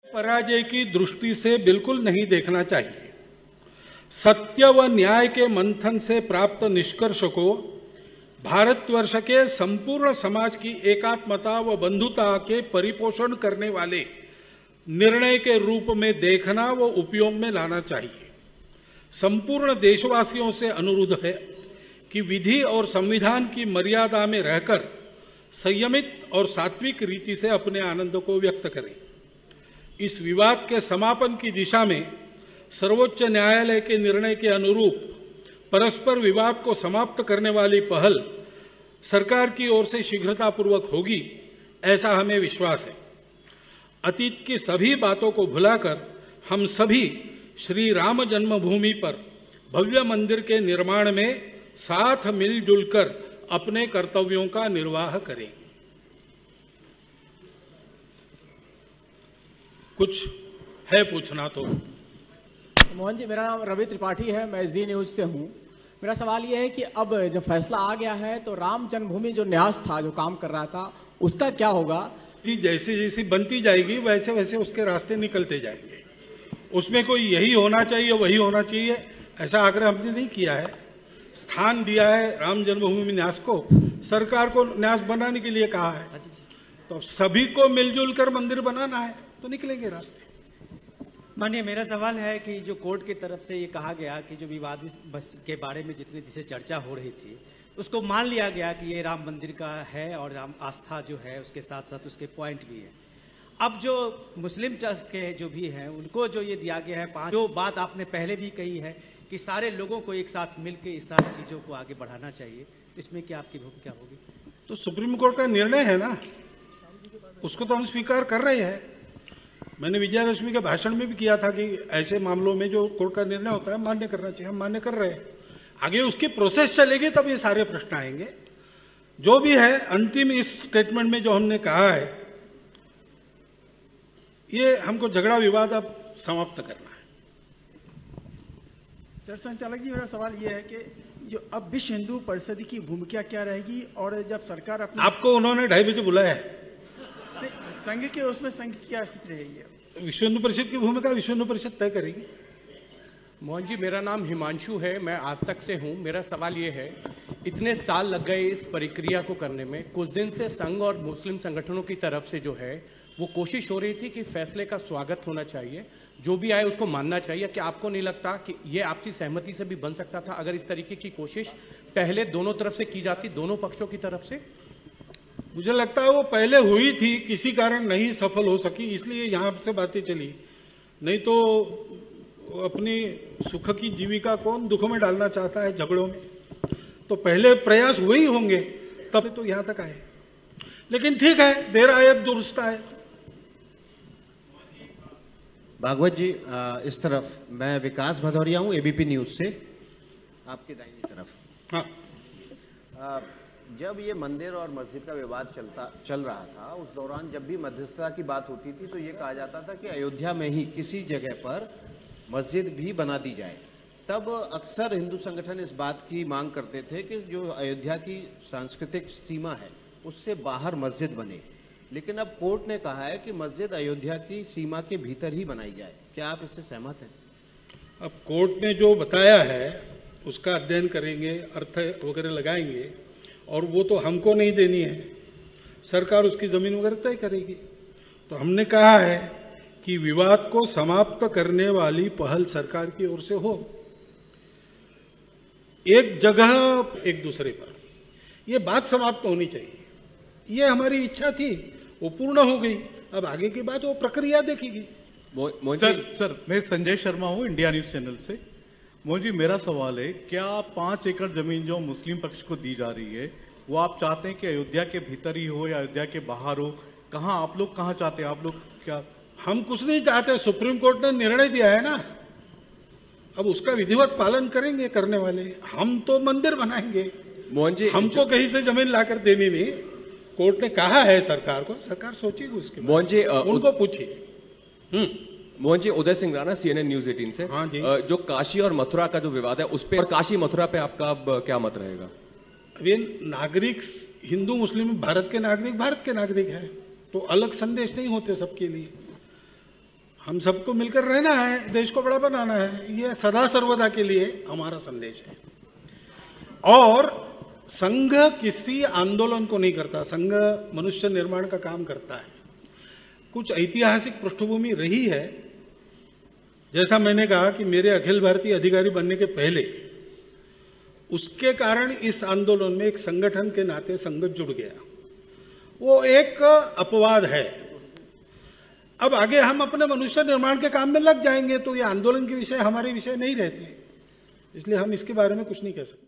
पराजय की दृष्टि से बिल्कुल नहीं देखना चाहिए। सत्य व न्याय के मंथन से प्राप्त निष्कर्ष को भारतवर्ष के संपूर्ण समाज की एकात्मता व बंधुता के परिपोषण करने वाले निर्णय के रूप में देखना व उपयोग में लाना चाहिए। संपूर्ण देशवासियों से अनुरोध है कि विधि और संविधान की मर्यादा में रहकर संयमित और सात्विक रीति से अपने आनंद को व्यक्त करें। इस विवाद के समापन की दिशा में सर्वोच्च न्यायालय के निर्णय के अनुरूप परस्पर विवाद को समाप्त करने वाली पहल सरकार की ओर से शीघ्रतापूर्वक होगी, ऐसा हमें विश्वास है। अतीत की सभी बातों को भुलाकर हम सभी श्री राम जन्मभूमि पर भव्य मंदिर के निर्माण में साथ मिलजुल कर अपने कर्तव्यों का निर्वाह करें। कुछ है पूछना तो? मोहन जी, मेरा नाम रवि त्रिपाठी है, मैं जी न्यूज से हूँ। मेरा सवाल यह है कि अब जब फैसला आ गया है तो राम जन्मभूमि जो न्यास था, जो काम कर रहा था, उसका क्या होगा? कि जैसे जैसी बनती जाएगी वैसे वैसे उसके रास्ते निकलते जाएंगे। उसमें कोई यही होना चाहिए वही होना चाहिए ऐसा आग्रह हमने नहीं किया है। स्थान दिया है राम जन्मभूमि न्यास को, सरकार को न्यास बनाने के लिए कहा है, तो सभी को मिलजुल कर मंदिर बनाना है तो निकलेंगे रास्ते। माननीय, मेरा सवाल है कि जो कोर्ट की तरफ से ये कहा गया कि जो विवादित बस के बारे में जितनी से चर्चा हो रही थी उसको मान लिया गया कि ये राम मंदिर का है और राम आस्था जो है उसके साथ साथ उसके पॉइंट भी है। अब जो मुस्लिम ट्रस्ट के जो भी हैं उनको जो ये दिया गया है, जो बात आपने पहले भी कही है कि सारे लोगों को एक साथ मिलकर इस सारी चीज़ों को आगे बढ़ाना चाहिए, तो इसमें क्या आपकी भूमिका होगी? तो सुप्रीम कोर्ट का निर्णय है ना, उसको तो हम स्वीकार कर रहे हैं। मैंने विजयादशमी के भाषण में भी किया था कि ऐसे मामलों में जो कोर्ट का निर्णय होता है मान्य करना चाहिए, हम मान्य कर रहे हैं। आगे उसकी प्रोसेस चलेगी तब ये सारे प्रश्न आएंगे। जो भी है अंतिम इस स्टेटमेंट में जो हमने कहा है, ये हमको झगड़ा विवाद अब समाप्त करना है। सर संचालक जी, मेरा सवाल ये है कि जो अब विश्व हिंदू परिषद की भूमिका क्या रहेगी, और जब सरकार अपने आपको उन्होंने 2:30 बजे बुलाया है, संघ के उसमें संघ की क्या स्थिति रहेगी? विश्व हिंदू परिषद की भूमिका विश्व हिंदू परिषद तय करेगी। मोहन जी, मेरा नाम हिमांशु है, मैं आज तक से हूँ। मेरा सवाल ये है, इतने साल लग गए इस प्रक्रिया को करने में, कुछ दिन से संघ और मुस्लिम संगठनों की तरफ से जो है वो कोशिश हो रही थी कि फैसले का स्वागत होना चाहिए, जो भी आए उसको मानना चाहिए। क्या आपको नहीं लगता कि ये आपसी सहमति से भी बन सकता था अगर इस तरीके की कोशिश पहले दोनों तरफ से की जाती, दोनों पक्षों की तरफ से? मुझे लगता है वो पहले हुई थी, किसी कारण नहीं सफल हो सकी, इसलिए यहाँ से बातें चली। नहीं तो अपनी सुख की जीविका कौन दुख में डालना चाहता है झगड़ों में? तो पहले प्रयास हुए ही होंगे तब तो यहाँ तक आए। लेकिन ठीक है, देर आए दुरुस्त आए। भागवत जी, इस तरफ मैं विकास भदौरिया हूँ, एबीपी न्यूज से, आपके दाहिनी तरफ। हाँ, जब ये मंदिर और मस्जिद का विवाद चल रहा था, उस दौरान जब भी मध्यस्थता की बात होती थी तो ये कहा जाता था कि अयोध्या में ही किसी जगह पर मस्जिद भी बना दी जाए। तब अक्सर हिंदू संगठन इस बात की मांग करते थे कि जो अयोध्या की सांस्कृतिक सीमा है उससे बाहर मस्जिद बने, लेकिन अब कोर्ट ने कहा है कि मस्जिद अयोध्या की सीमा के भीतर ही बनाई जाए। क्या आप इससे सहमत हैं? अब कोर्ट ने जो बताया है उसका अध्ययन करेंगे, अर्थ वगैरह लगाएंगे, और वो तो हमको नहीं देनी है, सरकार उसकी जमीन वगैरह तय करेगी। तो हमने कहा है कि विवाद को समाप्त करने वाली पहल सरकार की ओर से हो, एक जगह एक दूसरे पर, ये बात समाप्त होनी चाहिए। ये हमारी इच्छा थी, वो पूर्ण हो गई। अब आगे की बात वो प्रक्रिया देखेगी। सर, मैं संजय शर्मा हूँ, इंडिया न्यूज चैनल से। मोहन जी, मेरा सवाल है, क्या 5 एकड़ जमीन जो मुस्लिम पक्ष को दी जा रही है वो आप चाहते हैं कि अयोध्या के भीतर ही हो या अयोध्या के बाहर हो? कहाँ आप लोग कहाँ चाहते हैं? आप लोग क्या? हम कुछ नहीं चाहते, सुप्रीम कोर्ट ने निर्णय दिया है ना, अब उसका विधिवत पालन करेंगे करने वाले। हम तो मंदिर बनाएंगे, मोहन जी, हमको कहीं से जमीन लाकर देनी नहीं। कोर्ट ने कहा है सरकार को, सरकार सोचेगी उसके मोहन जी, उनको पूछिए। मोहन जी, उदय सिंह राणा, CNN न्यूज 18 से। हाँ जी। जो काशी और मथुरा का जो विवाद है उस पे, और काशी मथुरा पे आपका अब क्या मत रहेगा? ये नागरिक, हिंदू मुस्लिम भारत के नागरिक हैं, तो अलग संदेश नहीं होते सबके लिए। हम सबको मिलकर रहना है, देश को बड़ा बनाना है, ये सदा सर्वदा के लिए हमारा संदेश है। और संघ किसी आंदोलन को नहीं करता, संघ मनुष्य निर्माण का काम करता है। कुछ ऐतिहासिक पृष्ठभूमि रही है, जैसा मैंने कहा कि मेरे अखिल भारतीय अधिकारी बनने के पहले उसके कारण इस आंदोलन में एक संगठन के नाते संघ जुड़ गया, वो एक अपवाद है। अब आगे हम अपने मनुष्य निर्माण के काम में लग जाएंगे तो ये आंदोलन के विषय हमारे विषय नहीं रहते, इसलिए हम इसके बारे में कुछ नहीं कह सकते।